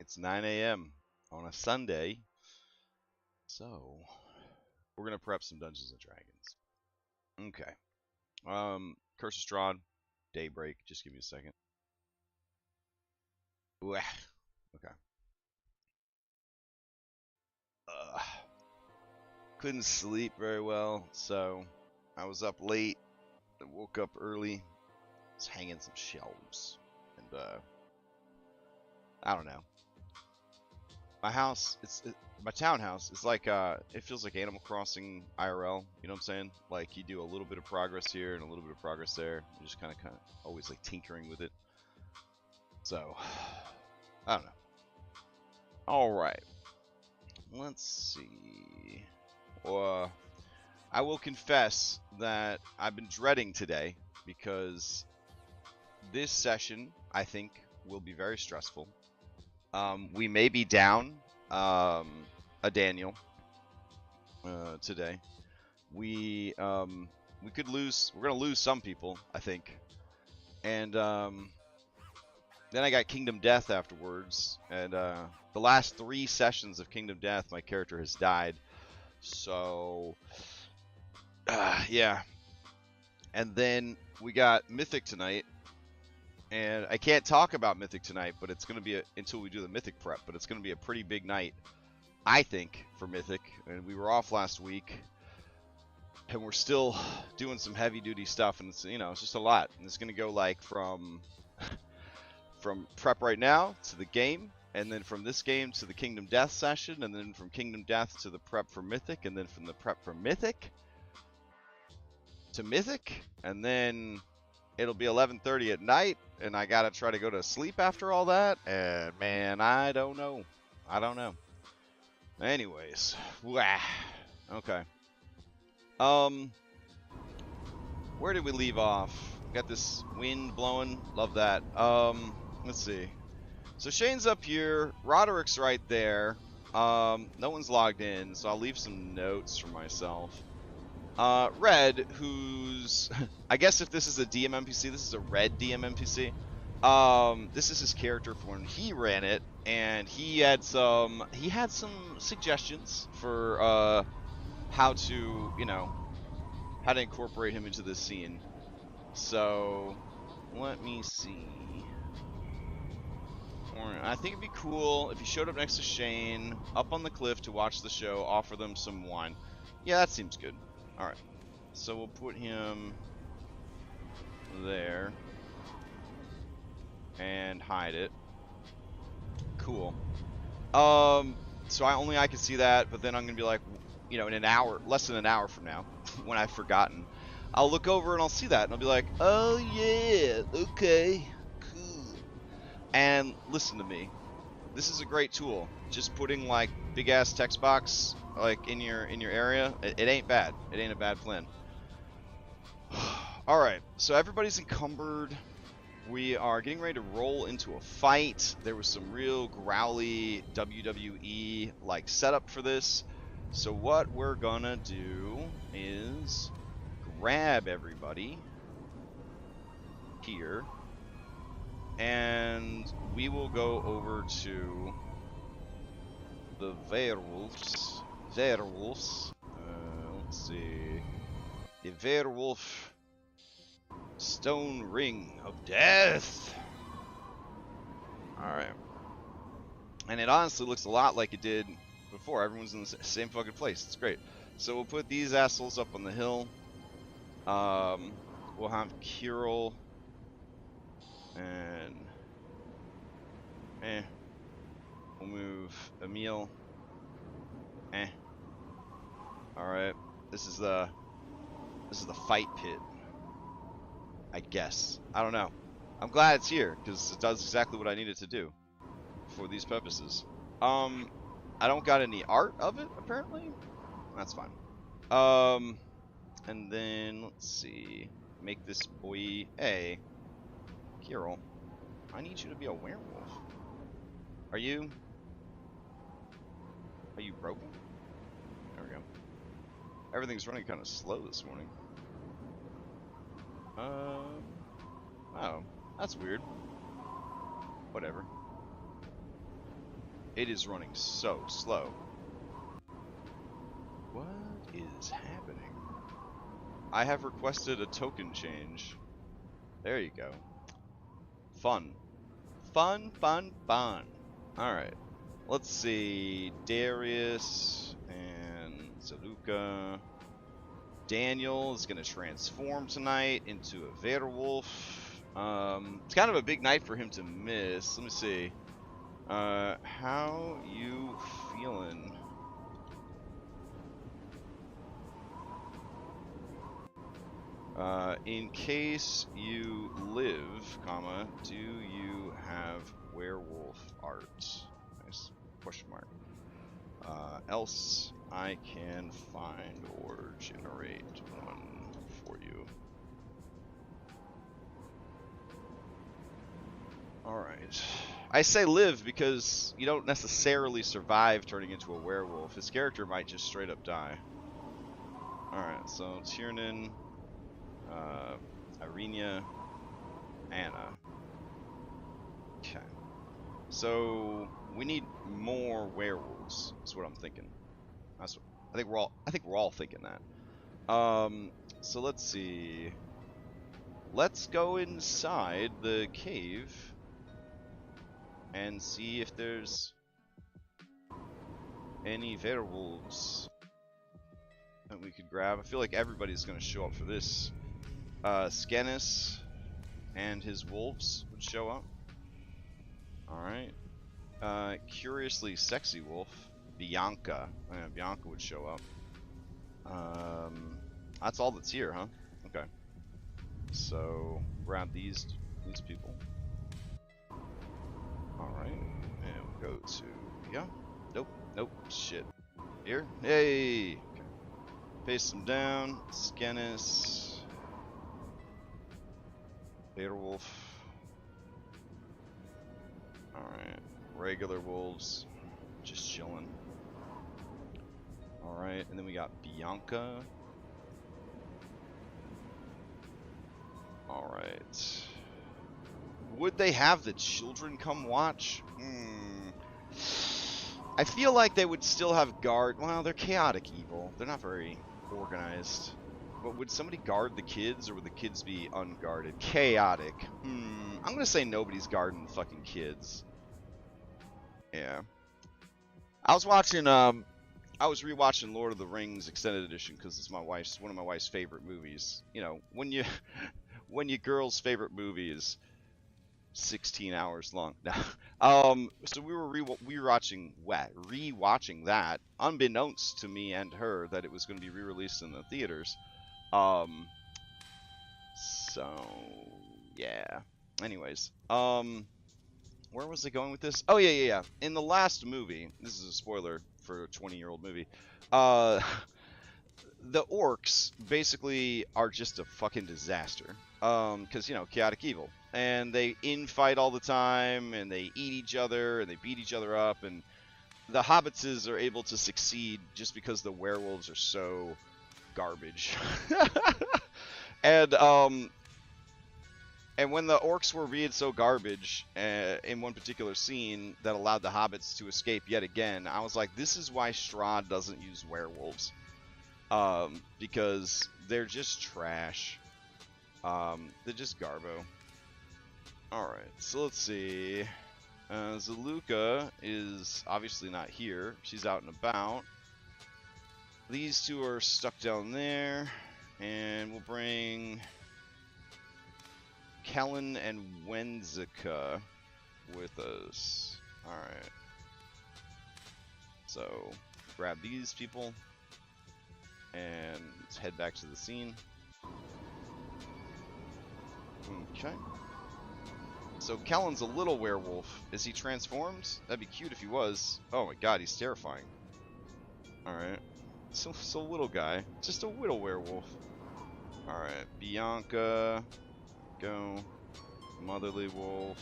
It's 9 a.m. on a Sunday. So, we're going to prep some Dungeons and Dragons. Okay. Curse of Strahd, Daybreak. Just give me a second. Ooh, okay. Couldn't sleep very well, so I was up late. I woke up early. Was hanging some shelves, and I don't know. My house, my townhouse. It's like it feels like Animal Crossing IRL. You know what I'm saying? Like you do a little bit of progress here and a little bit of progress there. You're just kind of always like tinkering with it. So I don't know. All right. Let's see. I will confess that I've been dreading today because this session, I think, will be very stressful. We may be down a Daniel today. We could lose. We're gonna lose some people, I think. And then I got Kingdom Death afterwards, and the last 3 sessions of Kingdom Death, my character has died. So yeah. And then we got Mythic tonight. And I can't talk about Mythic tonight, but it's going to be until we do the Mythic prep, but it's going to be a pretty big night, I think, for Mythic. And we were off last week, and we're still doing some heavy-duty stuff, and it's, it's just a lot. And it's going to go like from prep right now to the game, and then from this game to the Kingdom Death session, and then from Kingdom Death to the prep for Mythic, and then from the prep for Mythic to Mythic, and then it'll be 11:30 at night, and I gotta try to go to sleep after all that. And man, I don't know. Anyways, okay. Where did we leave off? Got this wind blowing. Love that. Let's see. So Shane's up here. Roderick's right there. No one's logged in, so I'll leave some notes for myself. Red, who's I guess if this is a DM NPC, this is a red DM NPC. This is his character for when he ran it, and he had some suggestions for how to incorporate him into this scene. So let me see. I think it'd be cool if he showed up next to Shane up on the cliff to watch the show, offer them some wine. Yeah, that seems good. Alright, so we'll put him there and hide it. Cool. So I can see that, but then I'm gonna be like, in an hour, less than an hour from now, when I've forgotten, I'll look over and I'll see that, and I'll be like, oh yeah, okay, cool. And listen to me, this is a great tool. Just putting like big ass text box like in your area, it ain't bad. It ain't a bad plan. All right, so everybody's encumbered. We are getting ready to roll into a fight. There was some real growly WWE like setup for this. So what we're gonna do is grab everybody here, and we will go over to the Werewolves. Let's see. The Werewolf Stone Ring of Death. Alright. And it honestly looks a lot like it did before. Everyone's in the same fucking place. It's great. So we'll put these assholes up on the hill. We'll have Kirill and we'll move Emil. Alright. This is the fight pit, I guess. I don't know. I'm glad it's here, because it does exactly what I need it to do for these purposes. I don't got any art of it, apparently. That's fine. And then, let's see. Make this boy... Hey, Kirill, I need you to be a werewolf. Are you broken? There we go. Everything's running kind of slow this morning. Oh, that's weird. Whatever. It is running so slow. What is happening? I have requested a token change. There you go. Fun. Fun, fun, fun. Alright. Let's see. Darius and Zaluka. Daniel is going to transform tonight into a werewolf. It's kind of a big night for him to miss. Let me see. How you feeling? In case you live, comma, do you have werewolf art? Nice question mark. Else I can find or generate one for you. Alright. I say live because you don't necessarily survive turning into a werewolf. His character might just straight up die. Alright, so Tiernan, Irenia, Anna. Okay. So we need more werewolves. That's what I'm thinking. That's what, I think we're all thinking that. So let's see. Let's go inside the cave and see if there's any werewolves that we could grab. I feel like everybody's going to show up for this. Skenis and his wolves would show up. Alright. Curiously Sexy Wolf, Bianca. Bianca would show up. That's all that's here, huh? Okay. So, grab these people. Alright. And we'll go to... Yeah. Nope. Shit. Here? Hey! Okay. Paste them down. Skenis. Werewolf. Alright. Regular wolves. Just chilling. Alright, and then we got Bianca. Alright. Would they have the children come watch? I feel like they would still have guard. Well, they're chaotic evil. They're not very organized. But would somebody guard the kids, or would the kids be unguarded? Chaotic. I'm gonna say nobody's guarding the fucking kids. Yeah. I was watching, I was rewatching Lord of the Rings Extended Edition because it's one of my wife's favorite movies. You know, when your girl's favorite movie is 16 hours long. So we were rewatching that, unbeknownst to me and her that it was going to be re-released in the theaters. So yeah. Anyways, where was I going with this? Oh yeah. In the last movie, this is a spoiler for a 20-year-old movie. The orcs basically are just a fucking disaster. Because, you know, chaotic evil. And they infight all the time, and they eat each other, and they beat each other up, and the hobbitses are able to succeed just because the werewolves are so garbage. And when the orcs were being so garbage in one particular scene that allowed the hobbits to escape yet again, I was like, this is why Strahd doesn't use werewolves. Because they're just trash. They're just garbo. Alright, so let's see. Zaluka is obviously not here. She's out and about. These two are stuck down there. And we'll bring Kellen and Wenzika with us. Alright. So, grab these people. And let's head back to the scene. Okay. So Kellen's a little werewolf. Is he transformed? That'd be cute if he was. Oh my god, he's terrifying. Alright. So little guy. Just a little werewolf. Alright. Bianca. Go. Motherly wolf.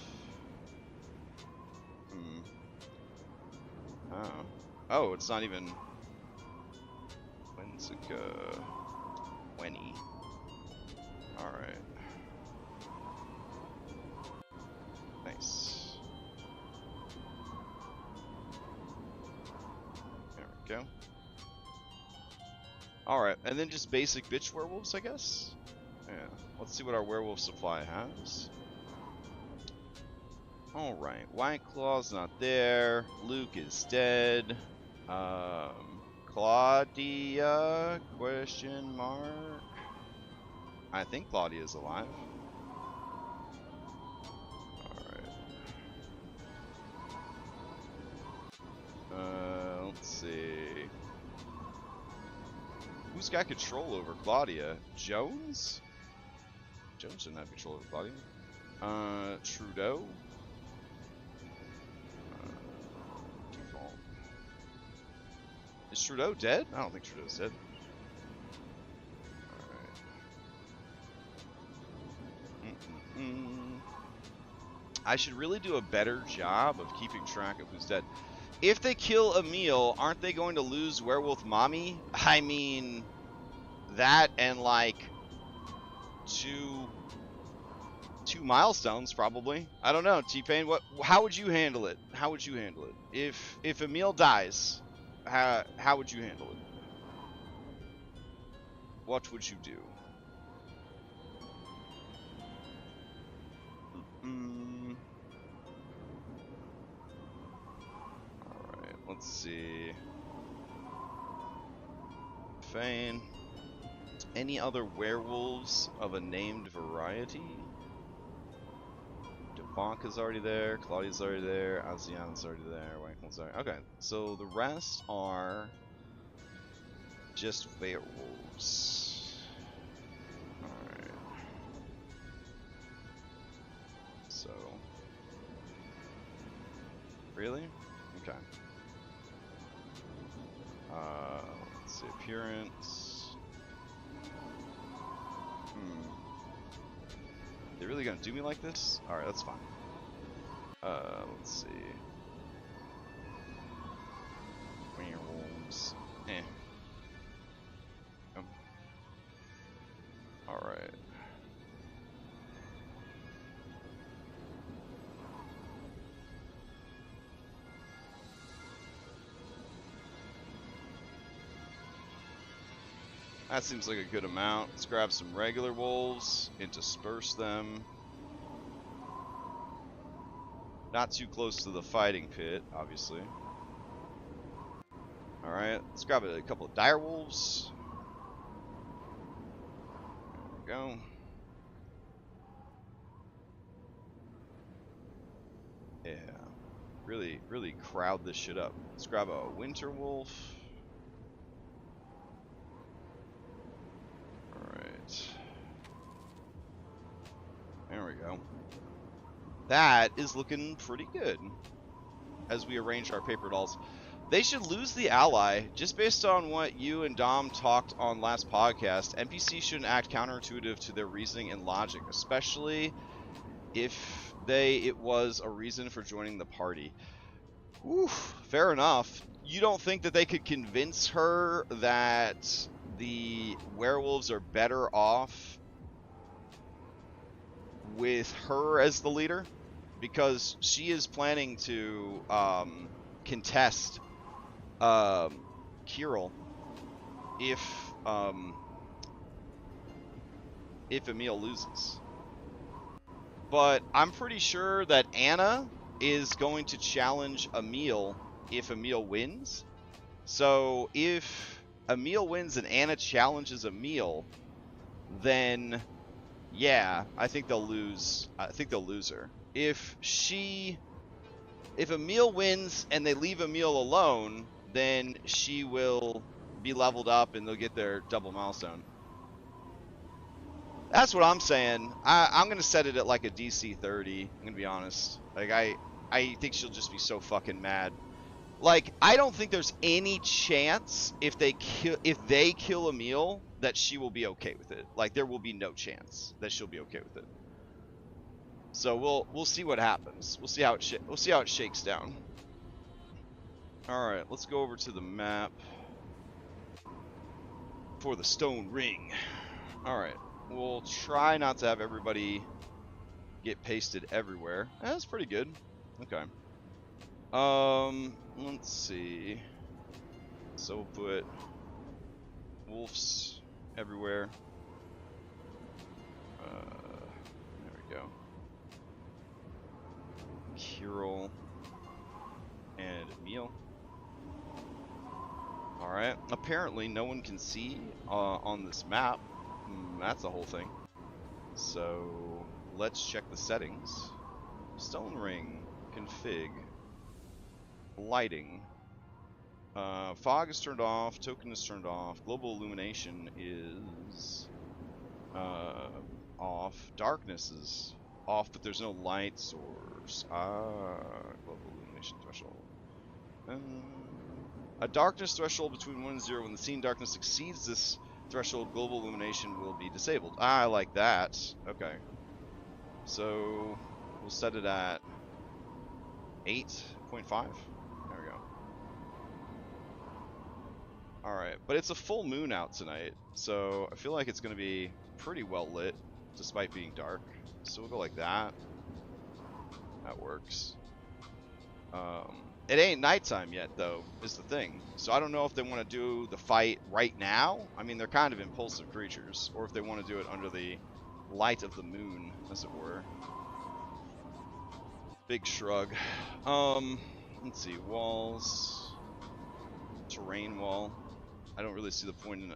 Oh, it's not even... Wenzika. Wenny. Alright. Nice. go. Alright, and then just basic bitch werewolves, I guess? Yeah, let's see what our werewolf supply has. Alright, White Claw's not there. Luke is dead. Claudia? Question mark? I think Claudia's alive. Alright. Let's see. Who's got control over Claudia? Jones? Jones didn't have control over Claudia. Trudeau? Default. Is Trudeau dead? I don't think Trudeau's dead. I should really do a better job of keeping track of who's dead. If they kill Emil, aren't they going to lose Werewolf Mommy? I mean, that and like two milestones probably. I don't know, T-Pain. How would you handle it? How would you handle it if Emil dies? How would you handle it? What would you do? Alright, let's see. Fane. Any other werewolves of a named variety? Devonka's already there, Claudia's already there, Asiana's already there, Wankel's already. Okay, so the rest are just werewolves. Alright. So. Really? Okay. Let's see, appearance. They really gonna do me like this? Alright, that's fine. Let's see. Werewolves. Alright. That seems like a good amount. Let's grab some regular wolves, intersperse them. Not too close to the fighting pit, obviously. Alright, let's grab a couple of dire wolves. There we go. Yeah. Really crowd this shit up. Let's grab a winter wolf. There we go. That is looking pretty good as we arrange our paper dolls. They should lose the ally just based on what you and Dom talked on last podcast. NPCs shouldn't act counterintuitive to their reasoning and logic, especially if it was a reason for joining the party. Oof, fair enough. You don't think that they could convince her that the werewolves are better off with her as the leader? Because she is planning to contest Kirill if Emil loses. But I'm pretty sure that Anna is going to challenge Emil if Emil wins. So if Emil wins and Anna challenges Emil, then yeah, I think they'll lose. I think they'll lose her. If Emil wins and they leave Emil alone, then she will be leveled up and they'll get their double milestone. That's what I'm saying. I'm gonna set it at like a DC 30. I'm gonna be honest. Like I think she'll just be so fucking mad. Like I don't think there's any chance if they kill Emil that she will be okay with it. Like there will be no chance that she'll be okay with it. So we'll see what happens. We'll see how it shakes down. All right, let's go over to the map for the stone ring. All right, we'll try not to have everybody get pasted everywhere. That's pretty good. Okay. Let's see. So we'll put wolves everywhere. There we go. Kirill and Emil. Alright. Apparently no one can see on this map. That's the whole thing. So let's check the settings. Stone ring. Config. Lighting. Fog is turned off. Token is turned off. Global illumination is off. Darkness is off, but there's no light source. Global illumination threshold. A darkness threshold between 1 and 0. When the scene darkness exceeds this threshold, global illumination will be disabled. I like that. Okay. So we'll set it at 8.5. There we go. Alright, but it's a full moon out tonight, so I feel like it's going to be pretty well lit, despite being dark. So we'll go like that. That works. It ain't nighttime yet, though, is the thing. So I don't know if they want to do the fight right now. I mean, they're kind of impulsive creatures. Or if they want to do it under the light of the moon, as it were. Big shrug. Let's see. Walls. Terrain wall. I don't really see the point in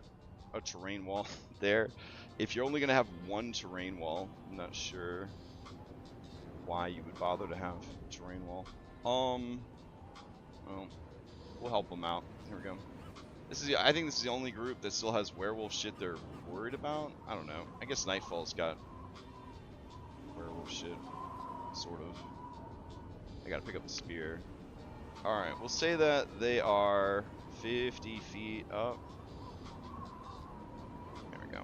a terrain wall there. If you're only going to have one terrain wall, I'm not sure why you would bother to have a terrain wall. Well, we'll help them out. Here we go. I think this is the only group that still has werewolf shit they're worried about. I don't know. I guess Nightfall's got werewolf shit, sort of. I gotta pick up the spear. Alright, we'll say that they are 50 feet up. There we go.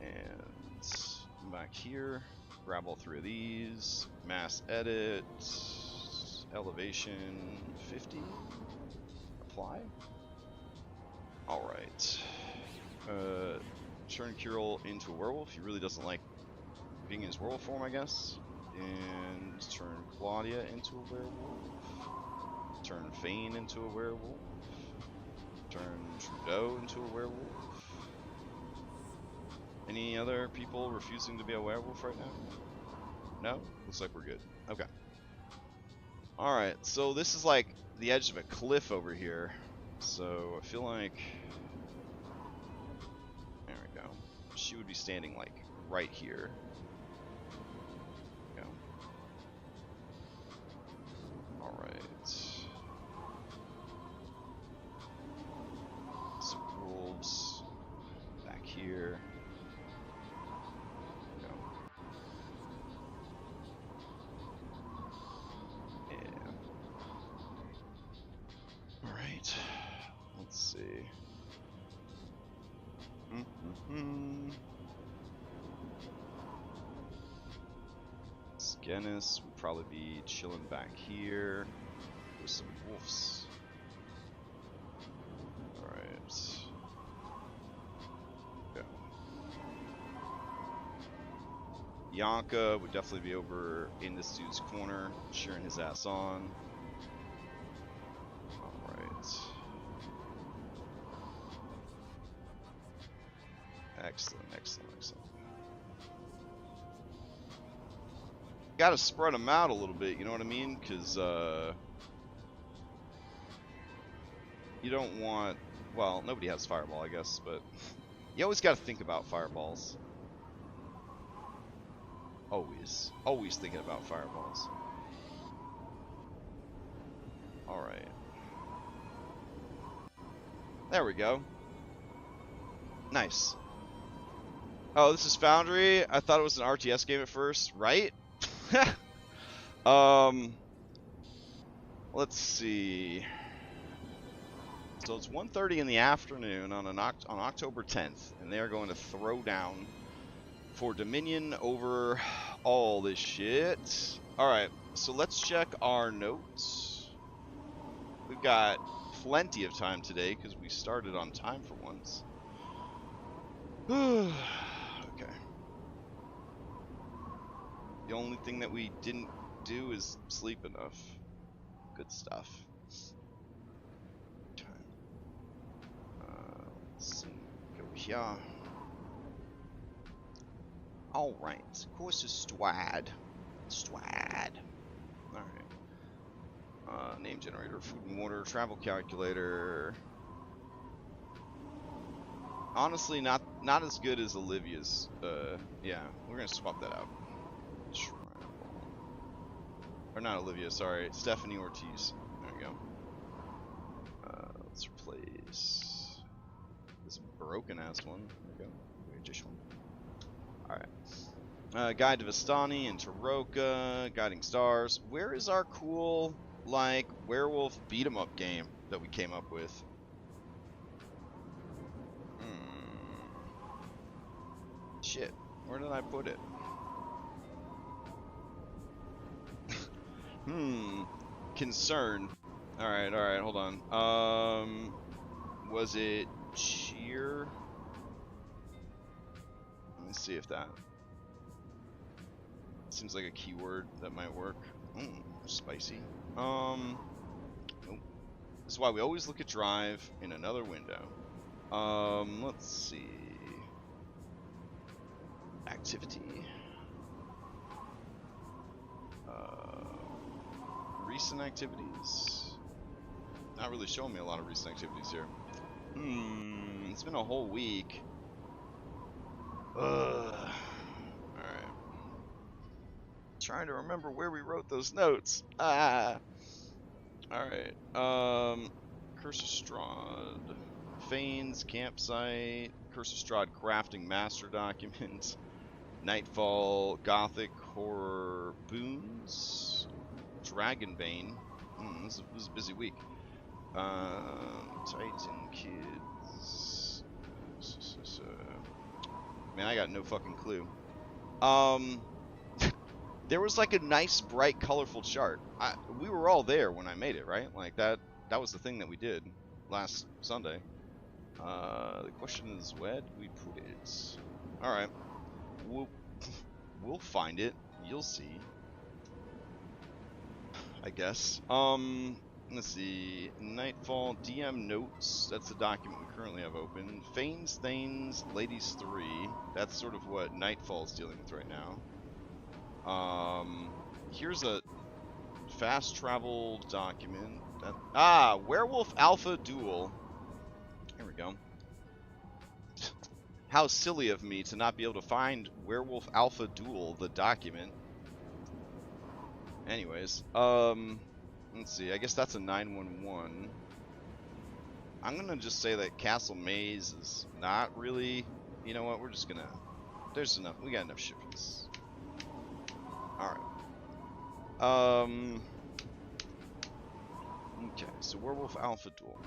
And back here, grab all three of these. Mass edit. Elevation 50. Apply. Alright. Turn Kirill into a werewolf. He really doesn't like being in his werewolf form, I guess. And turn Claudia into a werewolf. Turn Vane into a werewolf. Turn Trudeau into a werewolf. Any other people refusing to be a werewolf right now? No? Looks like we're good. Okay. Alright, so this is like the edge of a cliff over here. So I feel like... There we go. She would be standing like right here. There we go. Alright. Some wolves back here. Let's see. Skenis would probably be chilling back here with some wolves. Alright. Go. Yanka would definitely be over in this dude's corner, cheering his ass on. Excellent, excellent, excellent. Gotta spread them out a little bit, you know what I mean? Because, you don't want... Well, nobody has fireball, I guess, but... You always gotta think about fireballs. Always. Always thinking about fireballs. Alright. There we go. Nice. Oh, this is Foundry. I thought it was an RTS game at first, right? Let's see. So it's 1:30 in the afternoon on October 10th, and they are going to throw down for Dominion over all this shit. All right, so let's check our notes. We've got plenty of time today because we started on time for once. Okay. The only thing that we didn't do is sleep enough. Good stuff. Time Let's see. Go here. Alright. Course is Strahd. Strahd. Alright. Name generator, food and water, travel calculator. Honestly, not as good as Olivia's. Yeah, we're gonna swap that out. Or not Olivia, sorry, Stephanie Ortiz. There we go. Let's replace this broken ass one. There we go. Just one. Alright. Guide to Vistani and Taroka, Guiding Stars. Where is our cool, like, werewolf beat 'em up game that we came up with? Shit, where did I put it? Concern. Alright, hold on. Was it cheer? Let me see if that seems like a keyword that might work. Spicy. Nope. This is why we always look at drive in another window. Let's see. Activity. Recent activities. Not really showing me a lot of recent activities here. It's been a whole week. Alright. Trying to remember where we wrote those notes. Alright. Curse of Strahd. Fanes, campsite. Curse of Strahd crafting master document. Nightfall, Gothic horror boons. Dragonbane. This is a busy week. Titan kids. Man, I got no fucking clue. There was like a nice, bright, colorful chart. We were all there when I made it, right? Like that was the thing that we did last Sunday. The question is, where did we put it? All right, we'll find it. You'll see. I guess. Let's see. Nightfall, DM notes. That's the document we currently have open. Fanes, Thanes, Ladies 3. That's sort of what Nightfall's dealing with right now. Here's a fast travel document. Werewolf Alpha Duel. Here we go. How silly of me to not be able to find Werewolf Alpha Duel, the document. Anyways, let's see. I guess that's a 911. I'm gonna just say that Castle Maze is not really. You know what? We're just gonna. There's enough. We got enough shit for this. All right. Okay. So Werewolf Alpha Duel.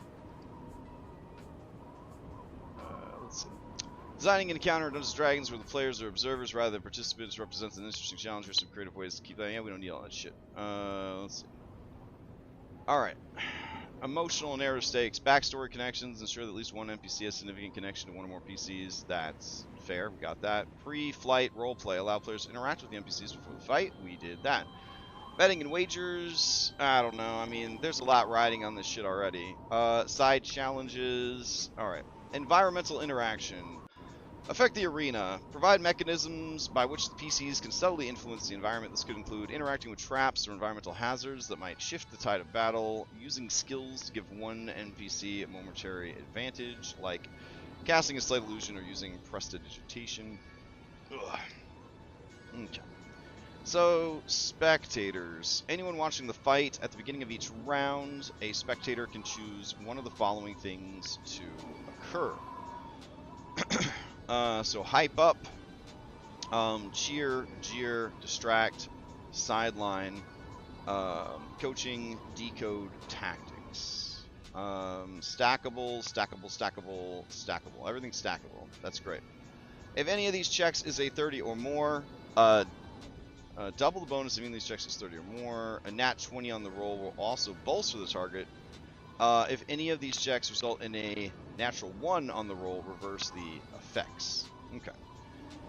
Let's see. Designing an encounter in Dungeons & Dragons where the players are observers rather than participants represents an interesting challenge for some creative ways to keep that. Yeah, we don't need all that shit. Let's see. Alright. Emotional and error stakes. Backstory connections. Ensure that at least one NPC has significant connection to one or more PCs. That's fair. We got that. Pre-flight roleplay. Allow players to interact with the NPCs before the fight. We did that. Betting and wagers. I don't know. I mean, there's a lot riding on this shit already. Side challenges. Alright. Environmental interaction. Affect the arena. Provide mechanisms by which the PCs can subtly influence the environment. This could include interacting with traps or environmental hazards that might shift the tide of battle, using skills to give one NPC a momentary advantage, like casting a slight illusion or using prestidigitation. Okay. So, spectators. Anyone watching the fight at the beginning of each round, a spectator can choose one of the following things to occur. So hype up, cheer, jeer, distract, sideline, coaching, decode, tactics. Stackable, stackable, stackable, stackable. Everything's stackable. That's great. If any of these checks is a 30 or more, double the bonus if any of these checks is 30 or more. A nat 20 on the roll will also bolster the target. If any of these checks result in a natural 1 on the roll, reverse the effects. Okay.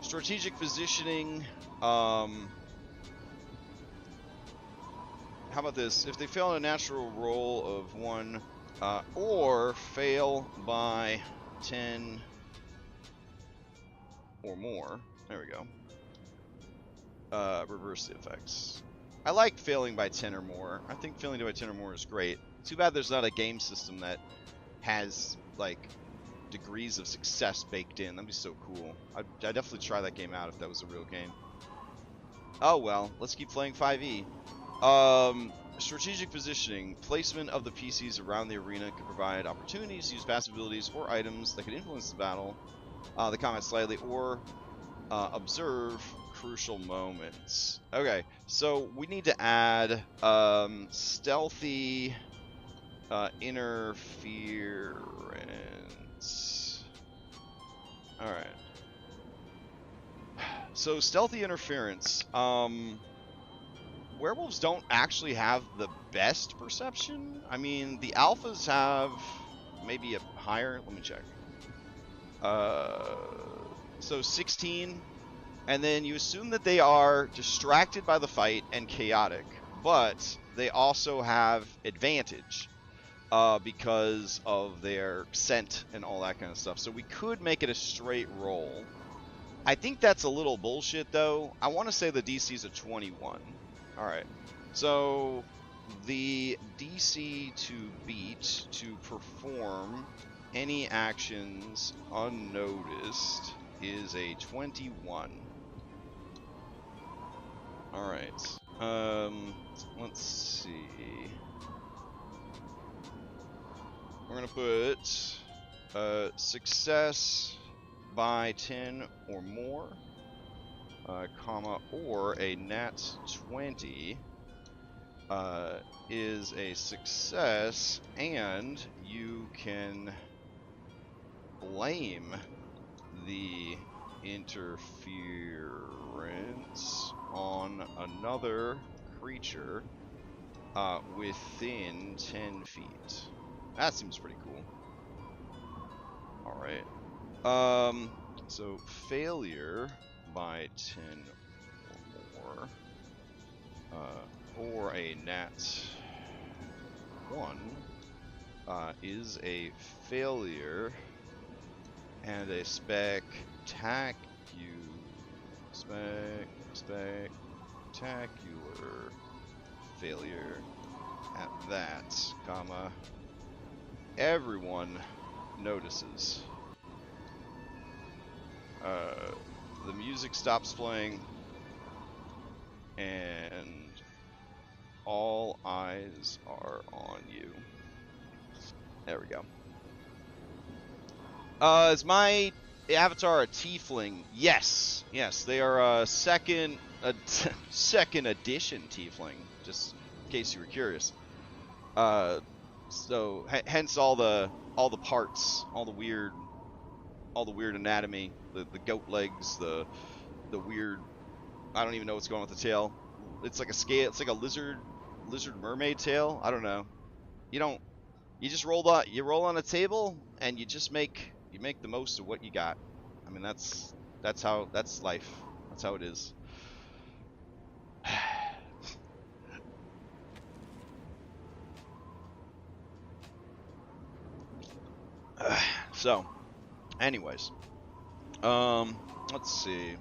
Strategic positioning. How about this? If they fail on a natural roll of 1, or fail by 10 or more. There we go. Reverse the effects. I like failing by 10 or more. I think failing by 10 or more is great. Too bad there's not a game system that has, like, degrees of success baked in. That'd be so cool. I'd definitely try that game out if that was a real game. Oh well, let's keep playing 5e. Strategic positioning. Placement of the PCs around the arena can provide opportunities to use passive abilities or items that can influence the battle, the combat slightly, or observe crucial moments. Okay, so we need to add stealthy interference. Alright. So stealthy interference. Werewolves don't actually have the best perception. I mean, the alphas have maybe a higher. Let me check. So 16, and then you assume that they are distracted by the fight and chaotic, but they also have advantage because of their scent and all that kind of stuff. So we could make it a straight roll. I think that's a little bullshit, though. I want to say the DC is a 21. Alright, so the DC to beat to perform any actions unnoticed is a 21. Alright, let's see. We're going to put success by 10 or more. Comma, or a nat 20 is a success, and you can blame the interference on another creature within 10 feet. That seems pretty cool. Alright. So failure by 10 or more, or a nat 1, is a failure and a spectacular failure at that, comma, everyone notices. The music stops playing, and all eyes are on you. There we go. Is my avatar a tiefling? Yes. Yes, they are a second edition tiefling, just in case you were curious. So hence all the parts, all the weird anatomy, the goat legs, the weird, I don't even know what's going on with the tail. It's like a scale, it's like a lizard mermaid tail. I don't know. You just roll on a table and you just make the most of what you got. I mean, that's life. That's how it is. So, anyways, let's see.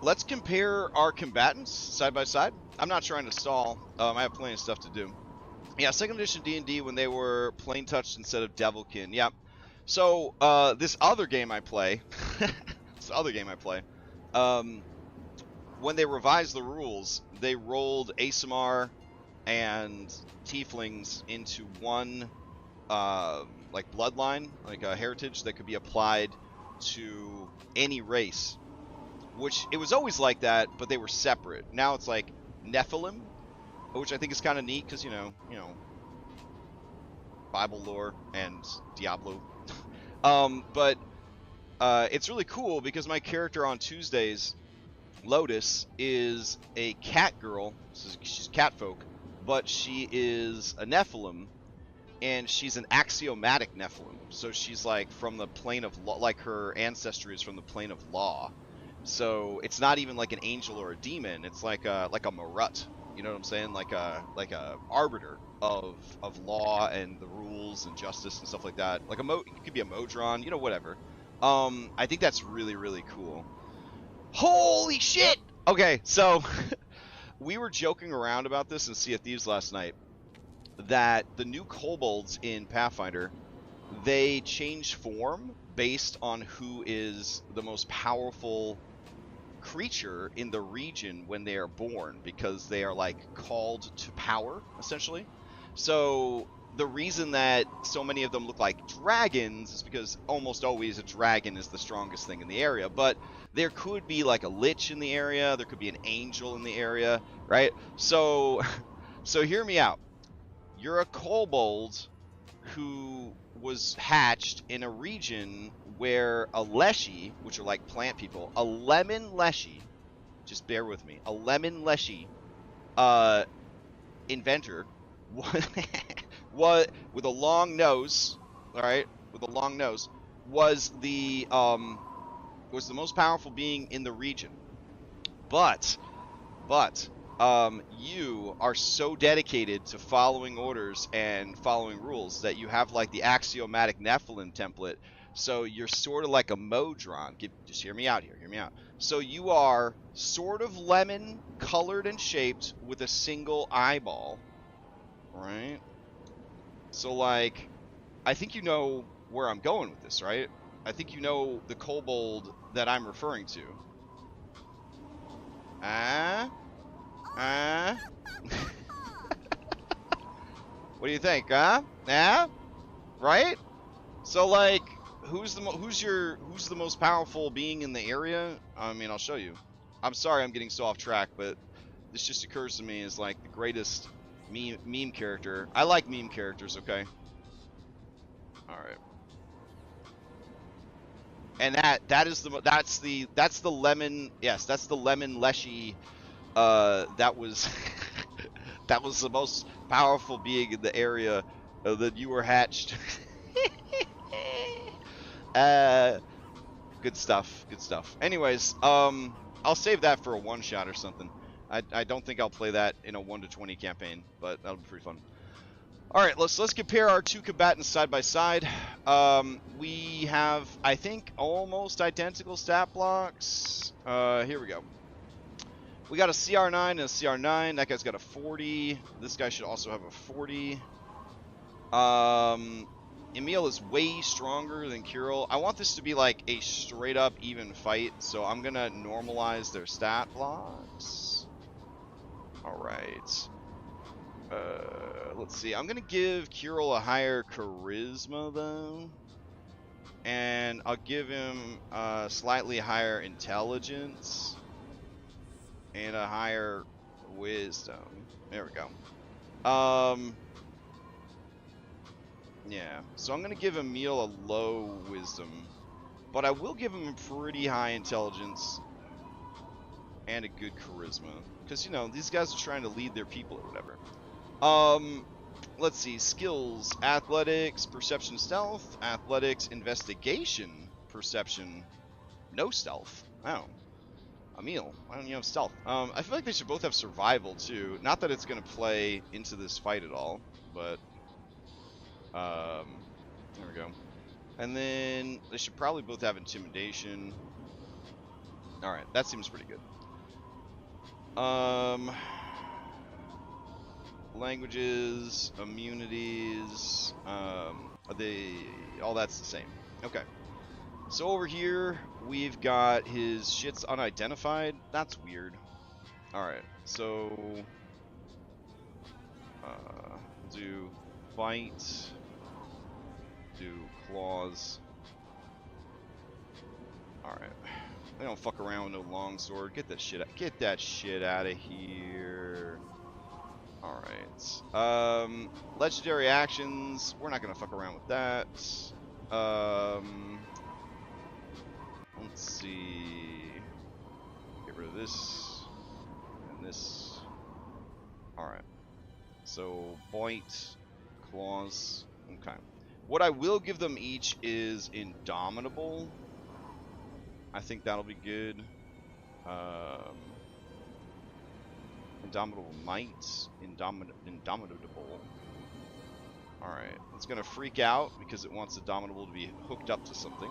Let's compare our combatants side by side. I'm not trying to stall. I have plenty of stuff to do. Yeah, second edition D&D when they were plain touched instead of Devilkin. Yeah. So this other game I play, when they revised the rules, they rolled Aasimar and Tieflings into one like bloodline, like a heritage that could be applied to any race. Which it was always like that, but they were separate. Now it's like Nephilim, which I think is kind of neat because you know, Bible lore and Diablo. But it's really cool because my character on Tuesdays, Lotus, is a cat girl. She's cat folk, but she is a Nephilim, and she's an axiomatic Nephilim. So she's like from the plane of law, like her ancestry is from the plane of law. So it's not even like an angel or a demon. It's like a Marut. You know what I'm saying? Like a arbiter of law and the rules and justice and stuff like that. Like it could be a Modron, you know, whatever. I think that's really, really cool. Holy shit! Okay, so we were joking around about this in Sea of Thieves last night, that the new kobolds in Pathfinder, they change form based on who is the most powerful creature in the region when they are born, because they are like called to power, essentially. So the reason that so many of them look like dragons is because almost always a dragon is the strongest thing in the area, but there could be like a lich in the area, there could be an angel in the area, right? So hear me out. You're a kobold who was hatched in a region where a leshy, which are like plant people, a lemon leshy, just bear with me, a lemon leshy inventor, what with a long nose, all right, with a long nose, was the most powerful being in the region. But you are so dedicated to following orders and following rules that you have like the axiomatic Nephilim template. So you're sort of like a Modron. Just hear me out here. Hear me out. So you are sort of lemon colored and shaped with a single eyeball. Right? So like, I think you know where I'm going with this, right? I think you know the kobold that I'm referring to. What do you think, huh? Yeah? Right? So like, who's the most powerful being in the area? I mean, I'll show you. I'm sorry I'm getting so off track, but this just occurs to me as like the greatest meme character. I like meme characters, okay? All right. And that's the lemon, yes, that's the lemon leshy that was that was the most powerful being in the area that you were hatched. Good stuff. Good stuff. Anyways, I'll save that for a one-shot or something. I don't think I'll play that in a 1-20 campaign, but that'll be pretty fun. All right, let's compare our two combatants side by side. We have, I think, almost identical stat blocks. Here we go. We got a CR9 and a CR9. That guy's got a 40. This guy should also have a 40. Emil is way stronger than Kirill. I want this to be like a straight up even fight, so I'm gonna normalize their stat blocks. Alright. Let's see. I'm gonna give Kirill a higher charisma though. And I'll give him a slightly higher intelligence. And a higher wisdom. There we go. Yeah. So I'm gonna give Emil a low wisdom, but I will give him a pretty high intelligence and a good charisma, because you know these guys are trying to lead their people or whatever. Let's see. Skills: athletics, perception, stealth. Athletics, investigation, perception, no stealth. Oh. Emil, why don't you have stealth? I feel like they should both have survival too. Not that it's gonna play into this fight at all, but there we go. And then they should probably both have intimidation. All right, that seems pretty good. Languages, immunities, all that's the same. Okay. So over here, we've got his shit's unidentified. That's weird. Alright, so do bite, do claws. Alright. They don't fuck around with no longsword. Get that shit out of here. Alright. Legendary actions. We're not gonna fuck around with that. Let's see. Get rid of this and this. Alright. So, point, claws. Okay. What I will give them each is Indomitable. I think that'll be good. Indomitable Might. Indomitable. Alright, it's gonna freak out because it wants Indomitable to be hooked up to something.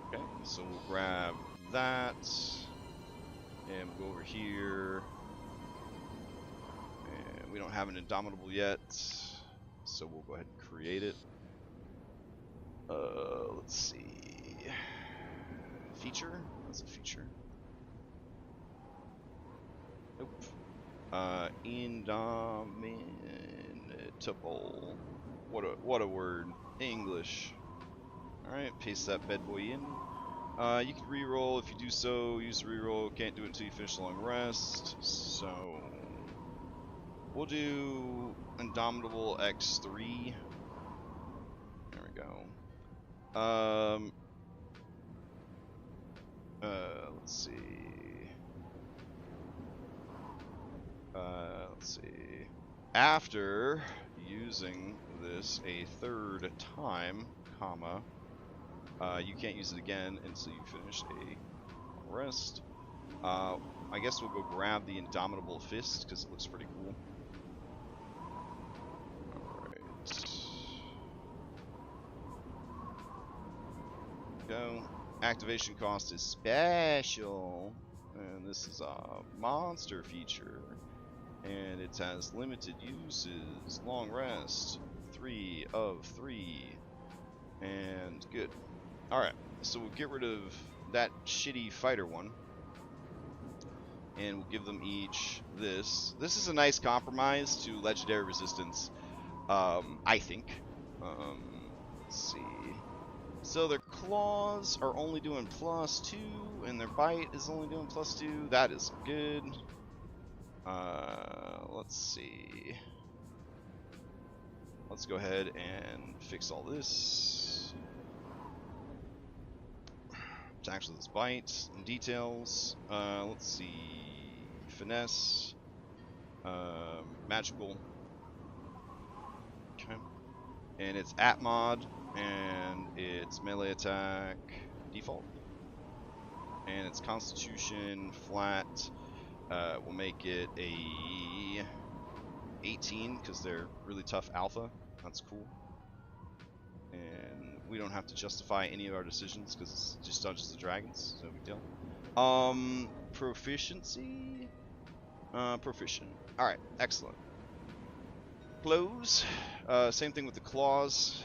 Okay, so we'll grab that. And we'll go over here. And we don't have an Indomitable yet. So we'll go ahead and create it. Let's see. Feature? That's a feature. Nope. Indomitable. What a word. English. Alright, paste that bad boy in. You can reroll. If you do so, use the reroll. Can't do it until you finish the long rest. So we'll do Indomitable X3. There we go. Let's see. Let's see. After using this a third time, comma, you can't use it again until you finish a rest. I guess we'll go grab the Indomitable Fist because it looks pretty cool. Alright. Go. Activation cost is special. And this is a monster feature. And it has limited uses. Long rest. 3 of 3. And good. Alright, so we'll get rid of that shitty fighter one. And we'll give them each this. This is a nice compromise to legendary resistance, I think. Let's see. So their claws are only doing +2, and their bite is only doing +2. That is good. Let's see. Let's go ahead and fix all this. It's actually this bite and details. Let's see. Finesse. Magical. Okay. And it's at mod, and it's melee attack default. And it's constitution flat. We'll make it a 18 because they're really tough alpha. That's cool. And we don't have to justify any of our decisions because it's just Dungeons and Dragons. No big deal. Proficiency? Proficient. Alright, excellent. Close. Same thing with the claws.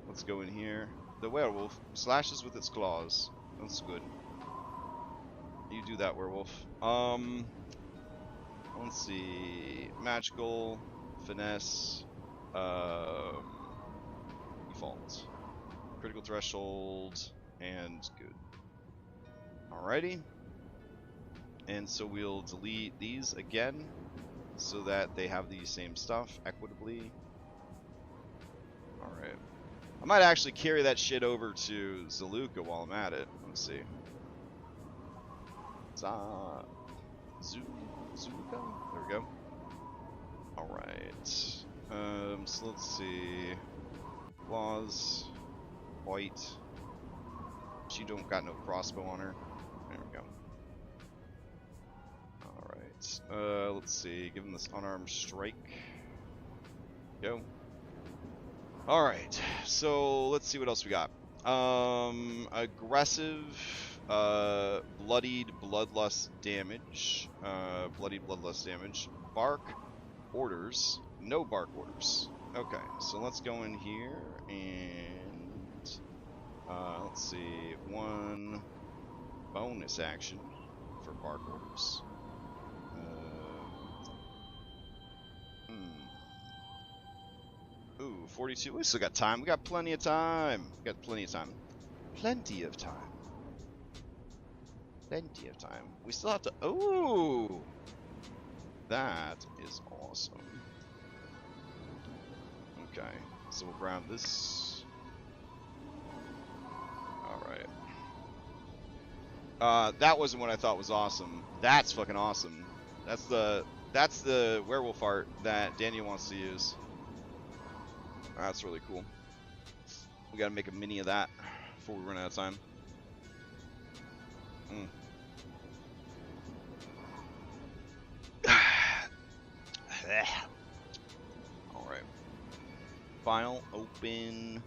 Let's go in here. The werewolf slashes with its claws. That's good. You do that, werewolf. Let's see. Magical, finesse, default, critical threshold, and good. Alrighty. And so we'll delete these again so that they have the same stuff equitably. Alright. I might actually carry that shit over to Zaluka while I'm at it. Let's see. Zaluka? There we go. Alright. So let's see. Claws. White. She don't got no crossbow on her. There we go. Alright. Let's see. Give him this unarmed strike. Go. Alright. So let's see what else we got. Aggressive. Bloodied bloodlust damage. Bark orders. No bark orders. Okay, so let's go in here and let's see, one bonus action for bark orders. Ooh, 42. We still got time. We got plenty of time. Plenty of time. Plenty of time. We still have to. Ooh, that is awesome. Okay, so we'll grab this. Alright. That wasn't what I thought was awesome. That's fucking awesome. That's the werewolf art that Daniel wants to use. That's really cool. We gotta make a mini of that before we run out of time. Blech. All right. File open.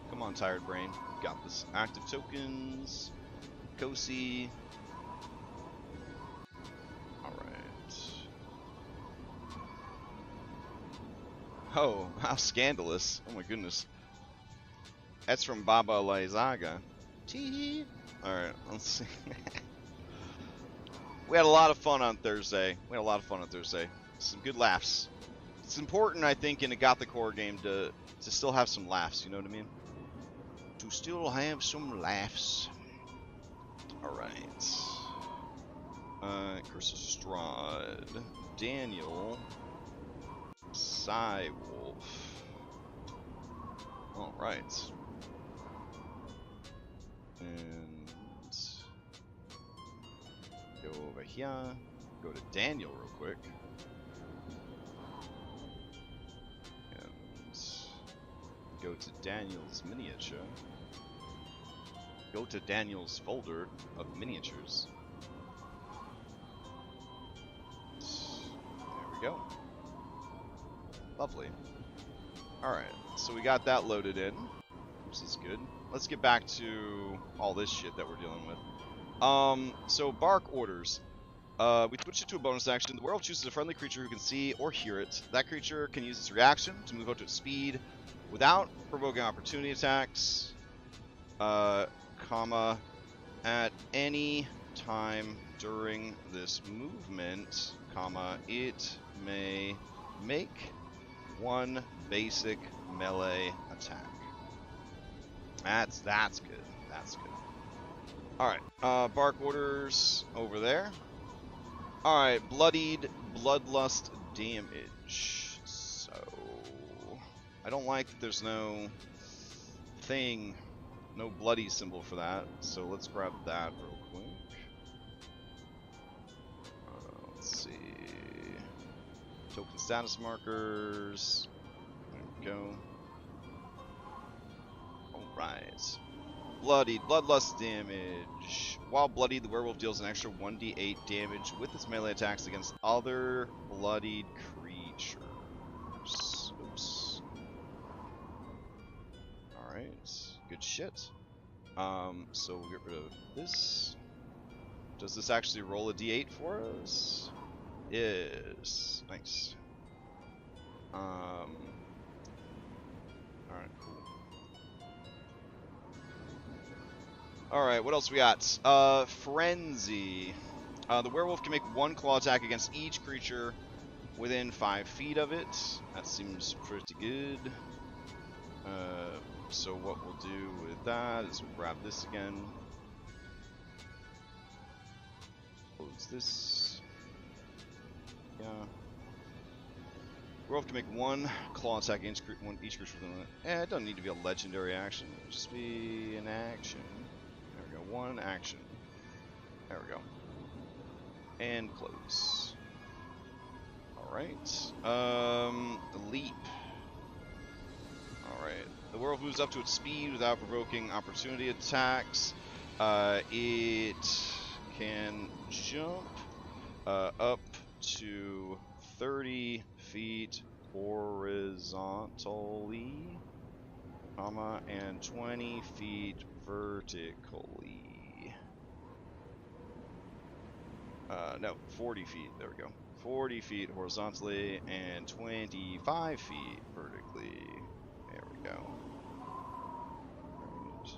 Come on, tired brain. Got this. Active tokens. Kosi. Alright. Oh, how scandalous. Oh my goodness. That's from Baba Lizaga. Tee. Alright, let's see. We had a lot of fun on Thursday. Some good laughs. It's important, I think, in a Gothic horror game to still have some laughs, you know what I mean? To still have some laughs. Alright. Curse of Strahd. Daniel. Psywolf. Alright. And go over here. Go to Daniel real quick. And go to Daniel's miniature. Go to Daniel's folder of miniatures. There we go. Lovely. Alright, so we got that loaded in, which is good. Let's get back to all this shit that we're dealing with. So Bark orders. We switch it to a bonus action. The werewolf chooses a friendly creature who can see or hear it. That creature can use its reaction to move up to its speed without provoking opportunity attacks. Comma, at any time during this movement, comma, it may make one basic melee attack. That's good. That's good. Alright, Bark orders over there. Alright, bloodied bloodlust damage. So I don't like that there's no thing, no bloody symbol for that. So let's grab that real quick. Let's see. Token status markers. There we go. Alright. Bloodied, bloodlust damage. While bloodied, the werewolf deals an extra 1d8 damage with its melee attacks against other bloodied creatures. Oops. Alright. Good shit. So we'll get rid of this. Does this actually roll a d8 for us? Yes. Nice. Alright, cool. Alright, what else we got? Frenzy. The werewolf can make one claw attack against each creature within 5 feet of it. That seems pretty good. So what we'll do with that is we'll grab this again. Close this. Yeah. Werewolf can make one claw attack against each creature within it. It doesn't need to be a legendary action. It'll just be an action. There we go. One action. There we go. And close. Alright. Leap. Alright. The werewolf moves up to its speed without provoking opportunity attacks. It can jump up to 30 feet horizontally, comma, and 20 feet vertically. No, 40 feet. There we go. 40 feet horizontally and 25 feet vertically. There we go. Right.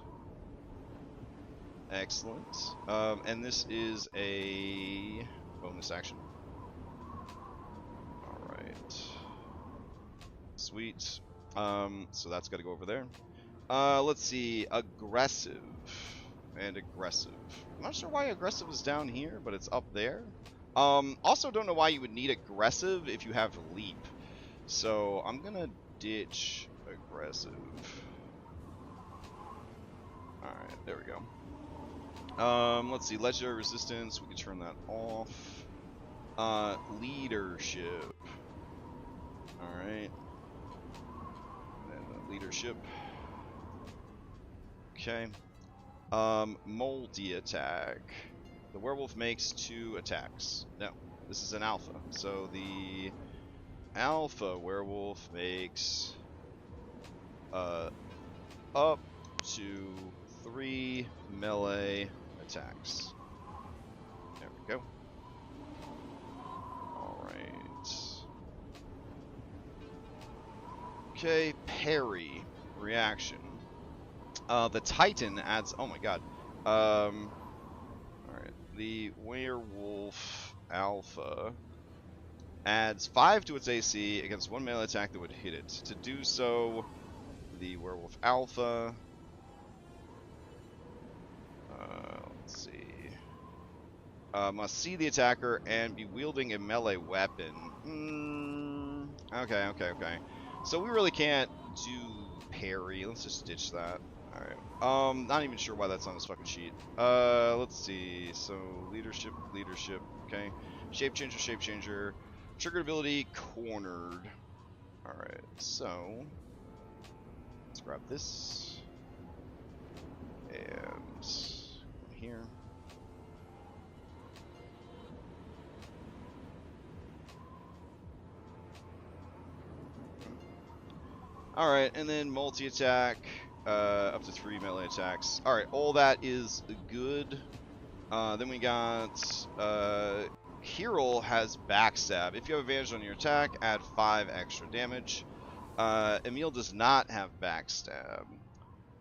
Excellent. And this is a bonus action. Alright. Sweet. So that's got to go over there. Let's see. Aggressive. And aggressive. I'm not sure why aggressive is down here, but it's up there. Also don't know why you would need aggressive if you have leap. So I'm gonna ditch aggressive. Alright, there we go. Let's see, legendary resistance, we can turn that off. Leadership. Alright. And leadership. Okay. Multi-attack. The werewolf makes 2 attacks. No, this is an alpha. So the alpha werewolf makes up to 3 melee attacks. There we go. Alright. Okay, parry. Reaction. The Titan adds... Oh my god. Alright. The werewolf alpha adds 5 to its AC against 1 melee attack that would hit it. To do so, the werewolf alpha... let's see... must see the attacker and be wielding a melee weapon. Okay. So we really can't do parry. Let's just ditch that. Alright. Not even sure why that's on this fucking sheet. Let's see. So, leadership. Okay. Shape changer. Triggered ability, cornered. Alright, so... let's grab this. And... here. Alright, and then multi-attack, up to 3 melee attacks. Alright, all that is good. Then we got, Kirill has backstab. If you have advantage on your attack, add 5 extra damage. Emil does not have backstab.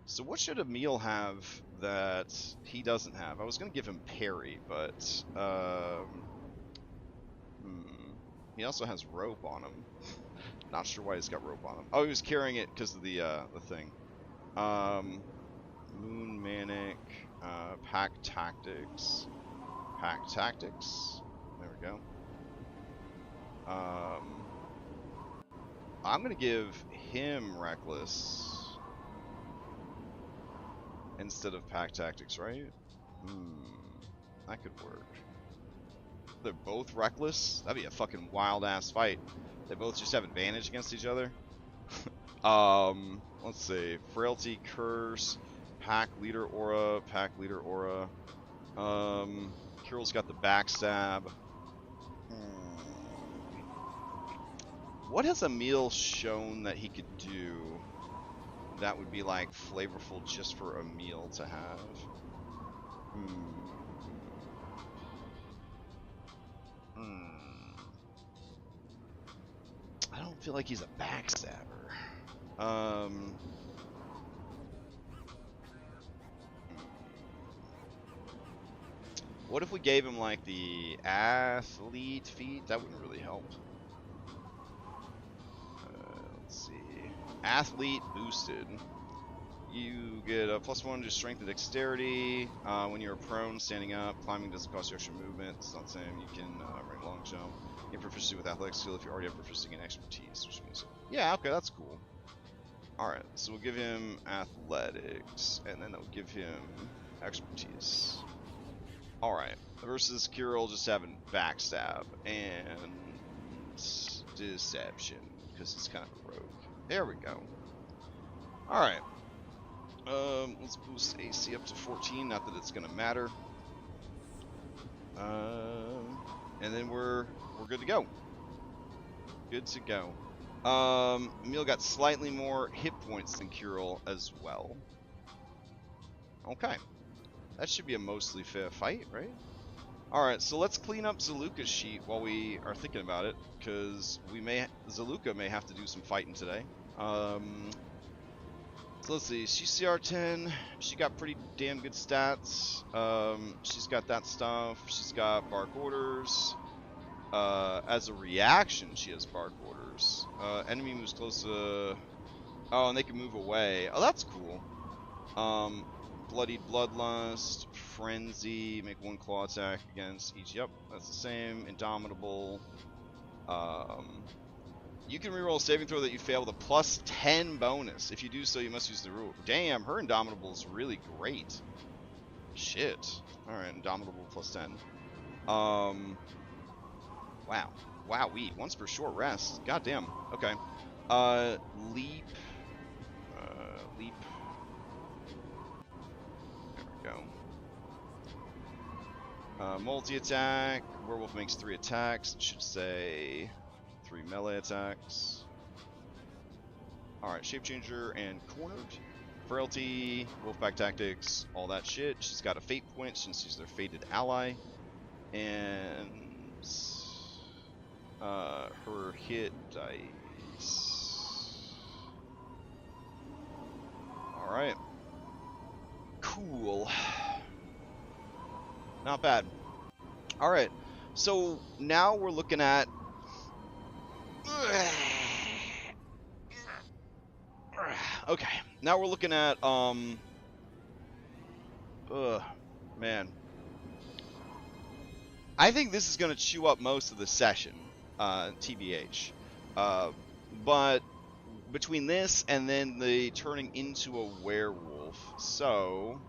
So what should Emil have that he doesn't have? I was going to give him parry, but, he also has rope on him. Not sure why he's got rope on him. Oh, he was carrying it because of the thing. Moon Manic, Pack Tactics. There we go. I'm gonna give him Reckless instead of Pack Tactics, right? That could work. They're both Reckless? That'd be a fucking wild ass fight. They both just have advantage against each other. Let's see. Frailty, Curse, Pack Leader Aura. Kirill's got the backstab. What has Emil shown that he could do that would be like flavorful just for Emil to have? I don't feel like he's a backstabber. What if we gave him like the athlete feat? That wouldn't really help. Let's see. Athlete boosted. You get a +1 to strength and dexterity. When you're prone, standing up, climbing doesn't cost you extra movement. It's not the same. You can run long jump. You have proficiency with athletic skill if you already have proficiency in expertise, which means, yeah, okay, that's cool. Alright, so we'll give him athletics, and then that'll give him expertise. Alright, versus Kirill just having backstab and deception, because he's kind of a rogue. There we go. Alright. Let's boost AC up to 14, not that it's gonna matter. And then we're good to go. Good to go. Emil got slightly more hit points than Kirill as well. Okay. That should be a mostly fair fight, right? Alright, so let's clean up Zaluka's sheet while we are thinking about it, because Zaluka may have to do some fighting today. So let's see, she's CR10, she got pretty damn good stats. She's got that stuff, she's got bark orders. As a reaction, she has bark orders. Enemy moves close to... oh, and they can move away. Oh, that's cool. Bloodied Bloodlust, Frenzy, make 1 claw attack against each. Yep, that's the same. Indomitable. You can reroll a saving throw that you fail with a +10 bonus. If you do so, you must use the rule. Damn, her Indomitable is really great. Shit. Alright, Indomitable +10. Wow. Wowee. Once per short rest. Goddamn. Okay. Leap. Leap. There we go. Multi-attack. Werewolf makes 3 attacks. It should say 3 melee attacks. Alright, Shapechanger and Cornered. Frailty, Wolfpack Tactics, all that shit. She's got a Fate point since she's their fated ally. And her hit dice. Alright. Cool. Not bad. Alright. So now we're looking at okay. Now we're looking at man. I think this is going to chew up most of the session, TBH. But between this and then the turning into a werewolf, so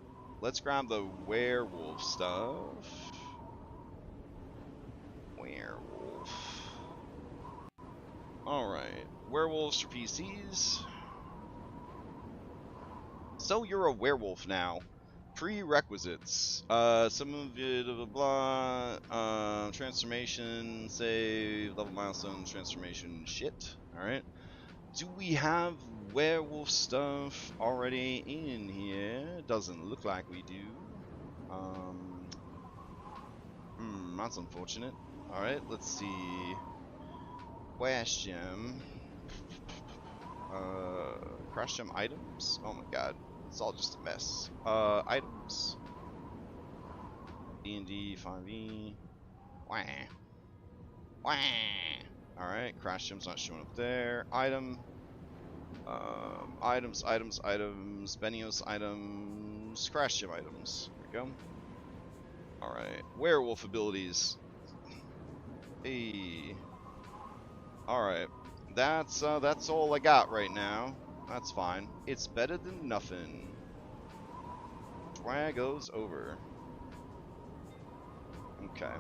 let's grab the werewolf stuff. Werewolf. Alright. Werewolves for PCs. So you're a werewolf now. Prerequisites. Some of it, blah, blah, blah. Transformation, save, level milestones, transformation, shit. Alright. Do we have werewolf stuff already in here? Doesn't look like we do. That's unfortunate. Alright, let's see. Question. Crash gem items? Oh my god. It's all just a mess. Items. D&D 5e. Wah. Wah. Alright, crash gem's not showing up there. Item. Items. Benios items. Crash gem items. There we go. Alright. Werewolf abilities. Hey. Alright. That's all I got right now. That's fine. It's better than nothing. Drago's over. Okay.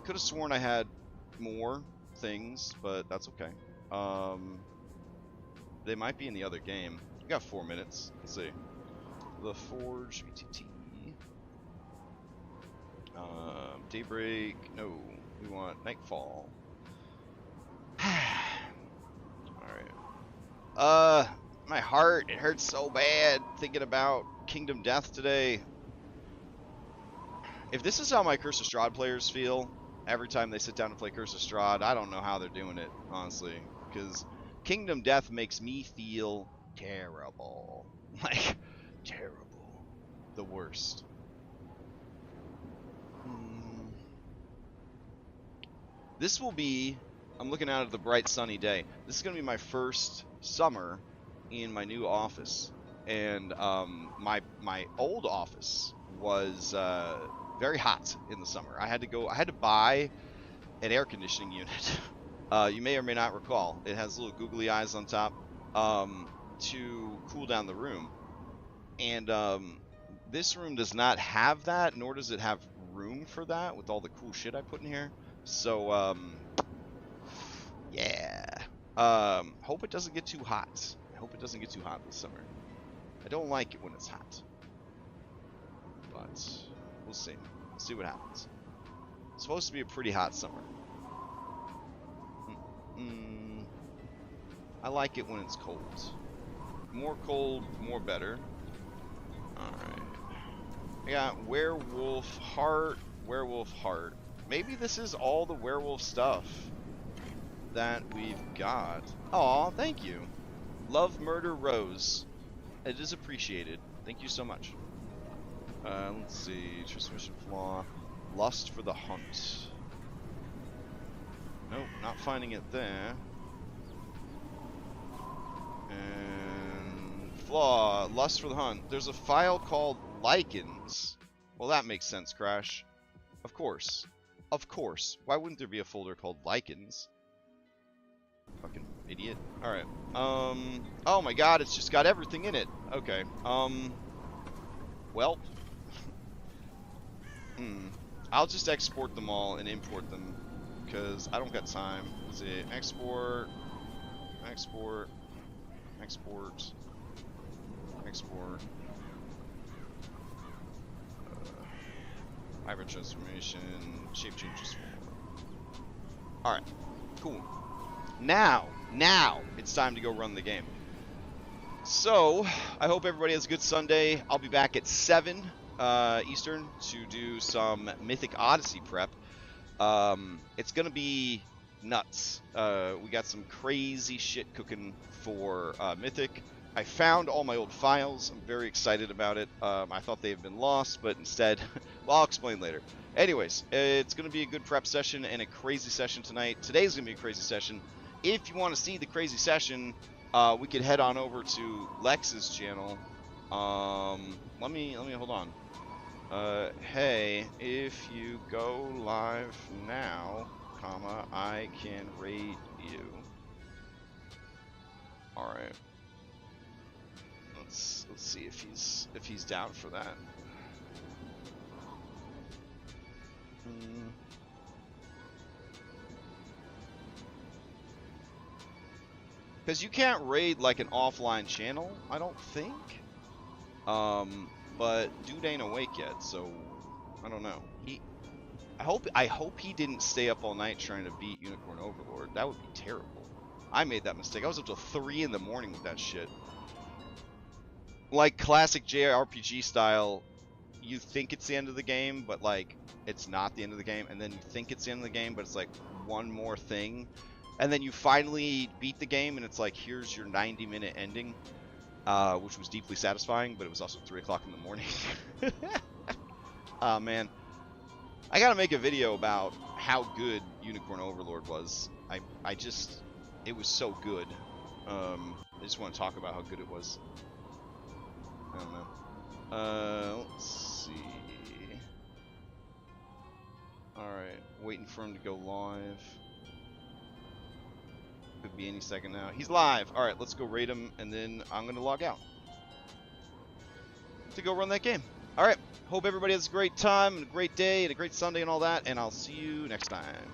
Could have sworn I had more things, but that's okay. They might be in the other game. We got 4 minutes. Let's see. The Forge VTT. Daybreak. No. We want Nightfall. Alright. My heart, it hurts so bad thinking about Kingdom Death today. If this is how my Curse of Strahd players feel every time they sit down to play Curse of Strahd, I don't know how they're doing it, honestly. Because Kingdom Death makes me feel terrible. Like, terrible. The worst. This will be... I'm looking out at the bright sunny day. This is going to be my first summer in my new office. And my old office was very hot in the summer. I had to buy an air conditioning unit. You may or may not recall. It has little googly eyes on top to cool down the room. And this room does not have that, nor does it have room for that with all the cool shit I put in here. So, yeah. Hope it doesn't get too hot. I hope it doesn't get too hot this summer. I don't like it when it's hot. But we'll see. We'll see what happens. It's supposed to be a pretty hot summer. I like it when it's cold. More cold, more better. Alright. I got werewolf heart, werewolf heart. Maybe this is all the werewolf stuff that we've got. Aw, thank you. Love, murder, rose. It is appreciated. Thank you so much. Let's see. Transmission flaw. Lust for the hunt. Nope, not finding it there. And flaw. Lust for the hunt. There's a file called lichens. Well, that makes sense, Crash. Of course. Of course. Why wouldn't there be a folder called lichens? Fucking idiot. Alright. Oh my god, it's just got everything in it. Okay. Well. I'll just export them all and import them. Because I don't got time. Let's see. Export. Export. Export. Export. Hybrid transformation. Shape changes. Alright. Cool. Now it's time to go run the game. So, I hope everybody has a good Sunday. I'll be back at 7 Eastern to do some Mythic Odyssey prep. It's gonna be nuts. We got some crazy shit cooking for Mythic. I found all my old files. I'm very excited about it. I thought they had been lost, but instead, well, I'll explain later. Anyways, it's going to be a good prep session and a crazy session tonight. Today's going to be a crazy session. If you want to see the crazy session, we could head on over to Lex's channel. Let me hold on. Hey, if you go live now, comma, I can raid you. All right. Let's see if he's down for that. Because you can't raid like an offline channel, I don't think. But dude ain't awake yet, so I don't know. I hope he didn't stay up all night trying to beat Unicorn Overlord. That would be terrible. I made that mistake. I was up till 3 in the morning with that shit. Like classic JRPG style, you think it's the end of the game, but like it's not the end of the game, and then you think it's the end of the game, but it's like one more thing, and then you finally beat the game, and it's like, here's your 90-minute ending, which was deeply satisfying, but it was also 3 o'clock in the morning. Man, I gotta make a video about how good Unicorn Overlord was. It was so good. I just want to talk about how good it was. I don't know. Let's see. Alright, waiting for him to go live. Could be any second now. He's live! Alright, let's go raid him, and then I'm going to log out to go run that game. Alright, hope everybody has a great time, and a great day, and a great Sunday, and all that, and I'll see you next time.